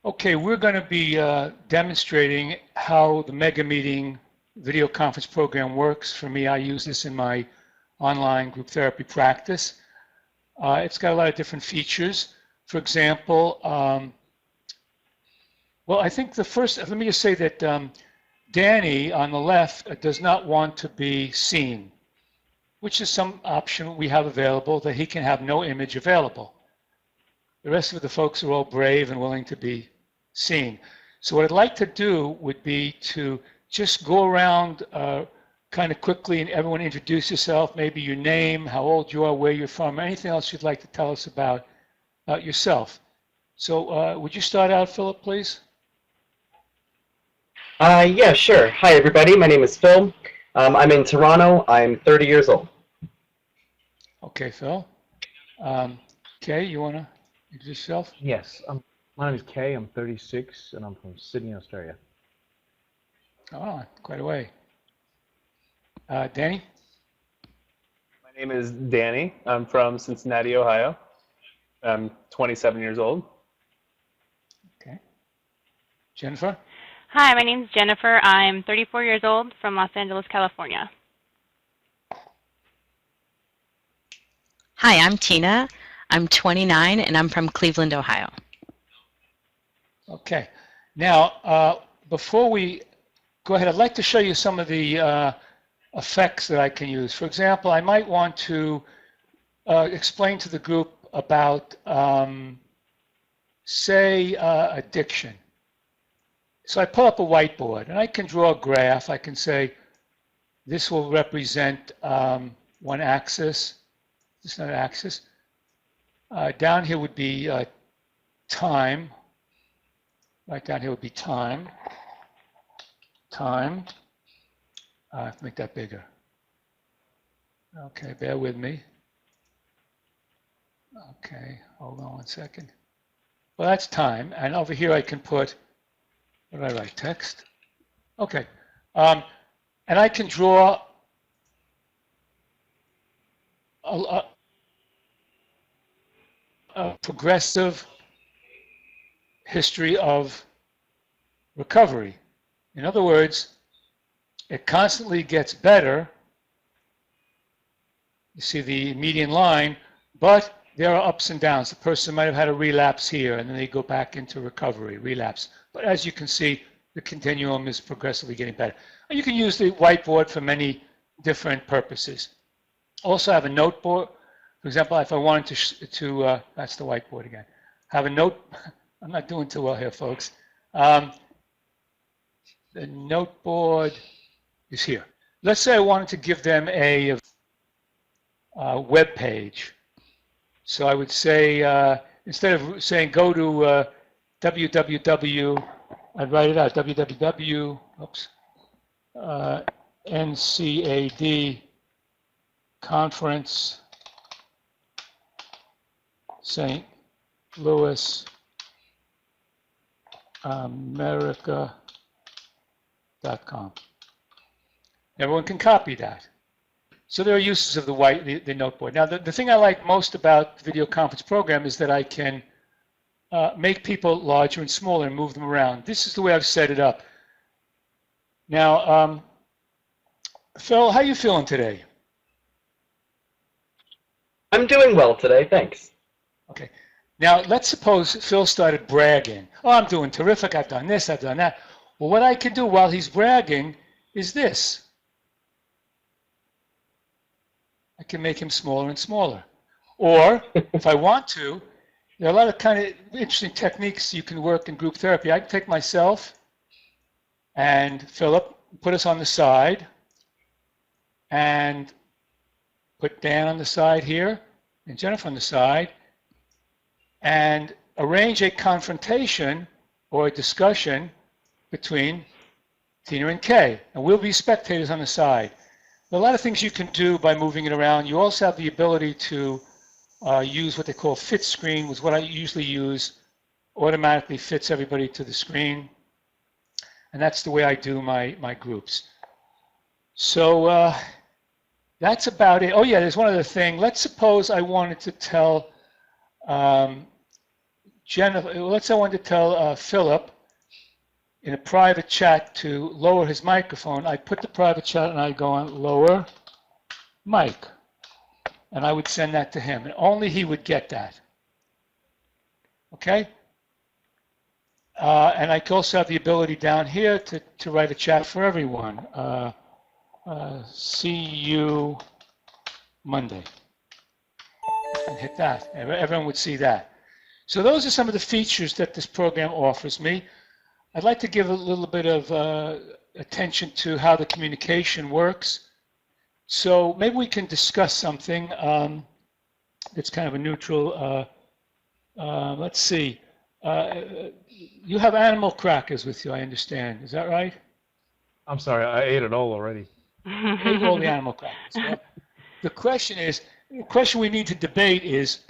Okay, we're going to be demonstrating how the Mega Meeting video conference program works. For me, I use this in my online group therapy practice. It's got a lot of different features. For example, well, I think the first, let me just say that Danny on the left does not want to be seen, which is some option we have available that he can have no image available. The rest of the folks are all brave and willing to be seen. So what I'd like to do would be to just go around kind of quickly and everyone introduce yourself, maybe your name, how old you are, where you're from, anything else you'd like to tell us about yourself. So would you start out, Philip, please? Yeah, sure. Hi, everybody. My name is Phil. I'm in Toronto. I'm 30 years old. Okay, Phil. Kay, you want to introduce yourself? Yes. My name is Kay. I'm 36, and I'm from Sydney, Australia. Oh, quite a way. Danny? My name is Danny. I'm from Cincinnati, Ohio. I'm 27 years old. Okay. Jennifer? Hi, my name is Jennifer. I'm 34 years old from Los Angeles, California. Hi, I'm Tina. I'm 29 and I'm from Cleveland, Ohio. Okay. Now, before we go ahead, I'd like to show you some of the effects that I can use. For example, I might want to explain to the group about, say, addiction. So I pull up a whiteboard and I can draw a graph. I can say this will represent one axis. This is another axis. Down here would be time. Right down here would be time. Time. I have to make that bigger. Okay, bear with me. Okay, hold on one second. Well, that's time. And over here I can put, what did I write, text? Okay. And I can draw a progressive history of recovery. In other words, it constantly gets better. You see the median line, but there are ups and downs. The person might have had a relapse here, and then they go back into recovery, relapse. But as you can see, the continuum is progressively getting better. And you can use the whiteboard for many different purposes. Also have a noteboard. For example, if I wanted to that's the whiteboard again. Have a note. I'm not doing too well here, folks. The noteboard is here. Let's say I wanted to give them a web page. So I would say, instead of saying go to www, I'd write it out, www, oops, NCAD conference St. Louis, America.com. Everyone can copy that. So there are uses of the noteboard. Now, the thing I like most about the video conference program is that I can make people larger and smaller and move them around. This is the way I've set it up. Now, Phil, how are you feeling today? I'm doing well today, thanks. Okay. Now, let's suppose Phil started bragging. Oh, I'm doing terrific. I've done this. I've done that. Well, what I can do while he's bragging is this. I can make him smaller and smaller. Or, if I want to, there are a lot of kind of interesting techniques you can work in group therapy. I can take myself and Philip, put us on the side, and put Dan on the side here, and Jennifer on the side, and arrange a confrontation or a discussion between Tina and Kay. And we'll be spectators on the side. There are a lot of things you can do by moving it around. You also have the ability to use what they call fit screen, which is what I usually use, automatically fits everybody to the screen. And that's the way I do my groups. So that's about it. Oh yeah, there's one other thing. Let's suppose I wanted to tell Jennifer, let's say I wanted to tell Philip in a private chat to lower his microphone. I put the private chat and I go on lower mic. And I would send that to him. And only he would get that. Okay? And I could also have the ability down here to write a chat for everyone. See you Monday. And hit that. Everyone would see that. So those are some of the features that this program offers me. I'd like to give a little bit of attention to how the communication works. So maybe we can discuss something that's kind of a neutral. Let's see. You have animal crackers with you, I understand. Is that right? I'm sorry, I ate it all already. Ate all the animal crackers. Yeah? The question we need to debate is,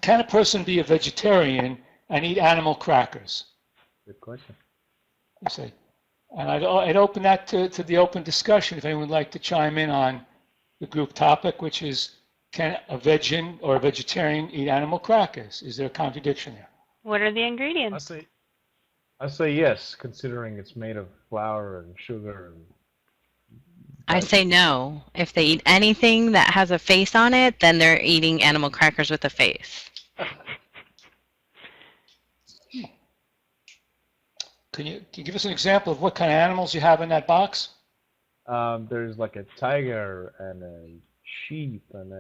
can a person be a vegetarian and eat animal crackers? Good question. You see. And I'd open that to the open discussion if anyone would like to chime in on the group topic, which is, can a vegan or a vegetarian eat animal crackers? Is there a contradiction there? What are the ingredients? I say yes, considering it's made of flour and sugar and. I say no. If they eat anything that has a face on it, then they're eating animal crackers with a face. Can you give us an example of what kind of animals you have in that box? There's like a tiger and a sheep and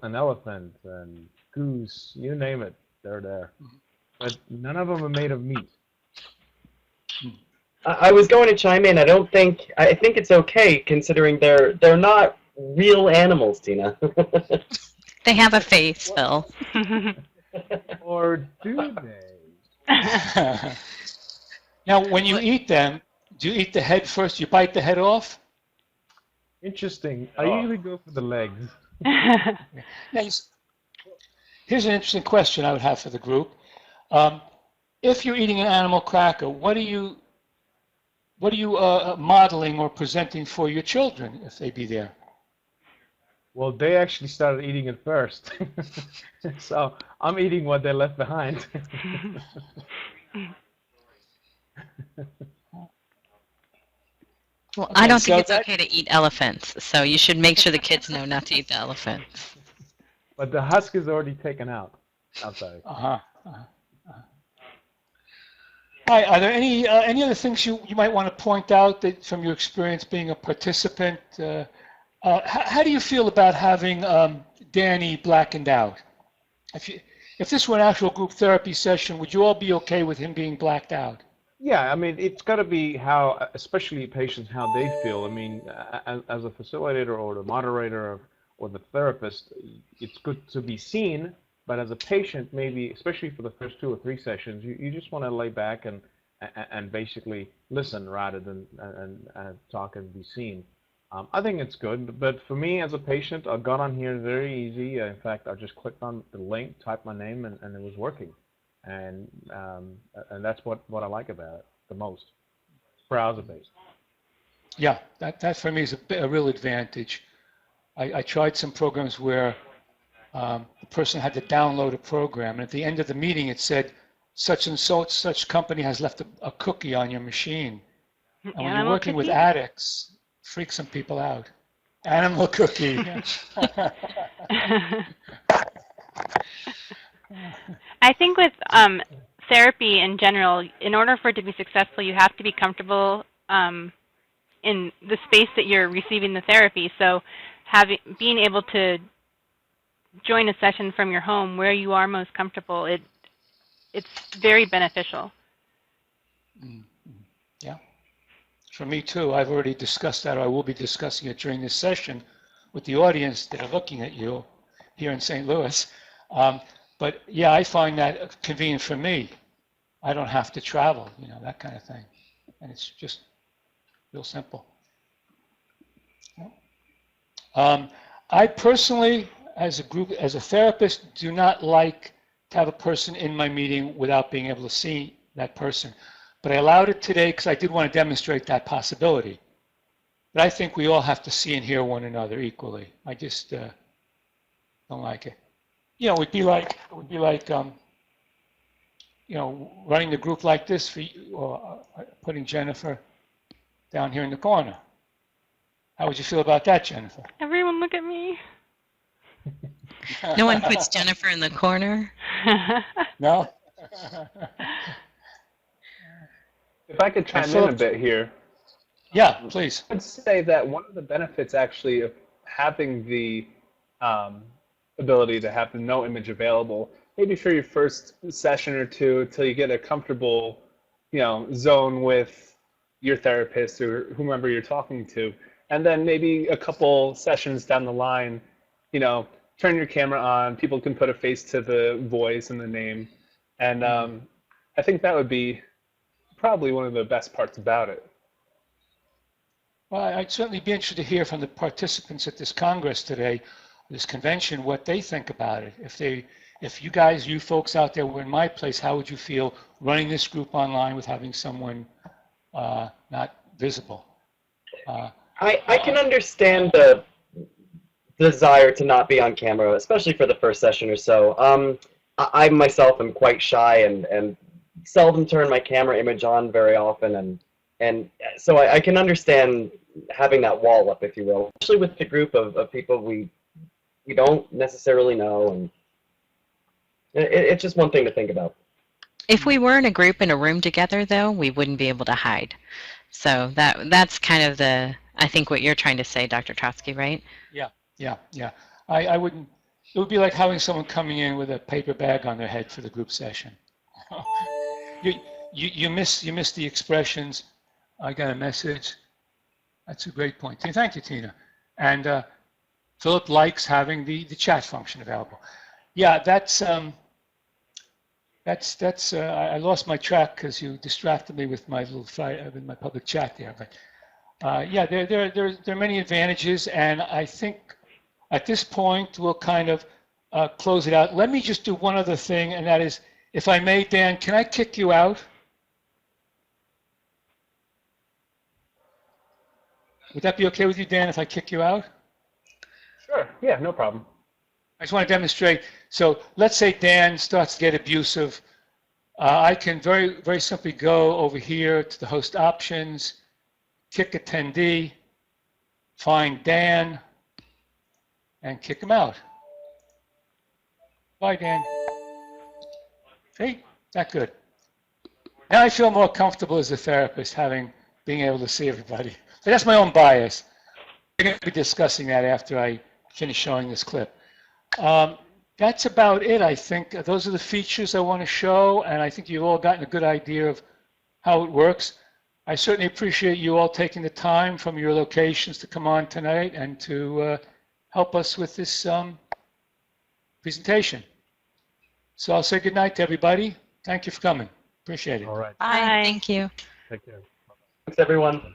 an elephant and goose, you name it, they're there. But none of them are made of meat. I was going to chime in. I think it's okay considering they're not real animals, Tina. They have a face, Phil. Or do they? Now, when you eat them, do you eat the head first? You bite the head off? Interesting. I usually go for the legs. Now, here's an interesting question I would have for the group. If you're eating an animal cracker, what are you modeling or presenting for your children if they be there? Well, they actually started eating it first. So I'm eating what they left behind. Well, Okay, I don't so think it's that- okay to eat elephants, so you should make sure the kids know not to eat the elephants. But the husk is already taken out outside. Hi, are there any other things you might want to point out that from your experience being a participant? How do you feel about having Danny blackened out? If this were an actual group therapy session, would you all be okay with him being blacked out? Yeah, I mean, it's got to be how, especially patients, how they feel. I mean, as a facilitator or the moderator or the therapist, it's good to be seen, but as a patient, maybe, especially for the first 2 or 3 sessions, you just want to lay back and basically listen rather than and talk and be seen. I think it's good, but for me as a patient, I got on here very easy. In fact, I just clicked on the link, typed my name, and it was working. And that's what I like about it the most. Browser-based. Yeah, that for me is a real advantage. I tried some programs where the person had to download a program, and at the end of the meeting it said, such and such company has left a cookie on your machine. And when you're working with addicts, freak some people out. Animal cookie. I think with therapy in general, in order for it to be successful, you have to be comfortable in the space that you're receiving the therapy. So being able to join a session from your home where you are most comfortable, it's very beneficial. Yeah. For me too, I've already discussed that, or I will be discussing it during this session with the audience that are looking at you here in St. Louis. But yeah, I find that convenient for me. I don't have to travel, that kind of thing. And it's just real simple. I personally, as a therapist, do not like to have a person in my meeting without being able to see that person. But I allowed it today because I did want to demonstrate that possibility. But I think we all have to see and hear one another equally. I just don't like it. It would be like running the group like this for you, or putting Jennifer down here in the corner. How would you feel about that, Jennifer? Everyone look at me. No one puts Jennifer in the corner. No? If I could chime in a Philip- bit here, Yeah, please. I would say that one of the benefits actually of having the ability to have the no image available, maybe for your first session or two, till you get a comfortable, zone with your therapist or whomever you're talking to, and then maybe a couple sessions down the line, turn your camera on. People can put a face to the voice and the name, and I think that would be probably one of the best parts about it. Well, I'd certainly be interested to hear from the participants at this Congress today, this convention, what they think about it. If you folks out there were in my place, how would you feel running this group online with having someone not visible? I can understand the desire to not be on camera, especially for the first session or so. I myself am quite shy and seldom turn my camera image on very often, and so I can understand having that wall up, if you will, especially with the group of people we don't necessarily know, and it's just one thing to think about. If we were in a group in a room together, though, we wouldn't be able to hide. So that's kind of I think what you're trying to say, Dr. Trotsky, right? Yeah. I wouldn't. It would be like having someone coming in with a paper bag on their head for the group session. You miss the expressions. I got a message. That's a great point. Thank you, Tina. And Philip likes having the chat function available. Yeah, that's I lost my track because you distracted me with my with my public chat there. But yeah, there are many advantages, and I think at this point we'll kind of close it out. Let me just do one other thing, and that is, if I may, Dan, can I kick you out? Would that be okay with you, Dan, if I kick you out? Sure. Yeah, no problem. I just want to demonstrate. So let's say Dan starts to get abusive. I can very, very simply go over here to the host options, kick attendee, find Dan, and kick him out. Bye, Dan. See? That good. Now I feel more comfortable as a therapist being able to see everybody. But that's my own bias. We're going to be discussing that after I finish showing this clip. That's about it, I think. Those are the features I want to show, and I think you've all gotten a good idea of how it works. I certainly appreciate you all taking the time from your locations to come on tonight and to help us with this presentation. So I'll say good night to everybody. Thank you for coming. Appreciate it. All right. Bye. Thank you. Take care. Thanks, everyone.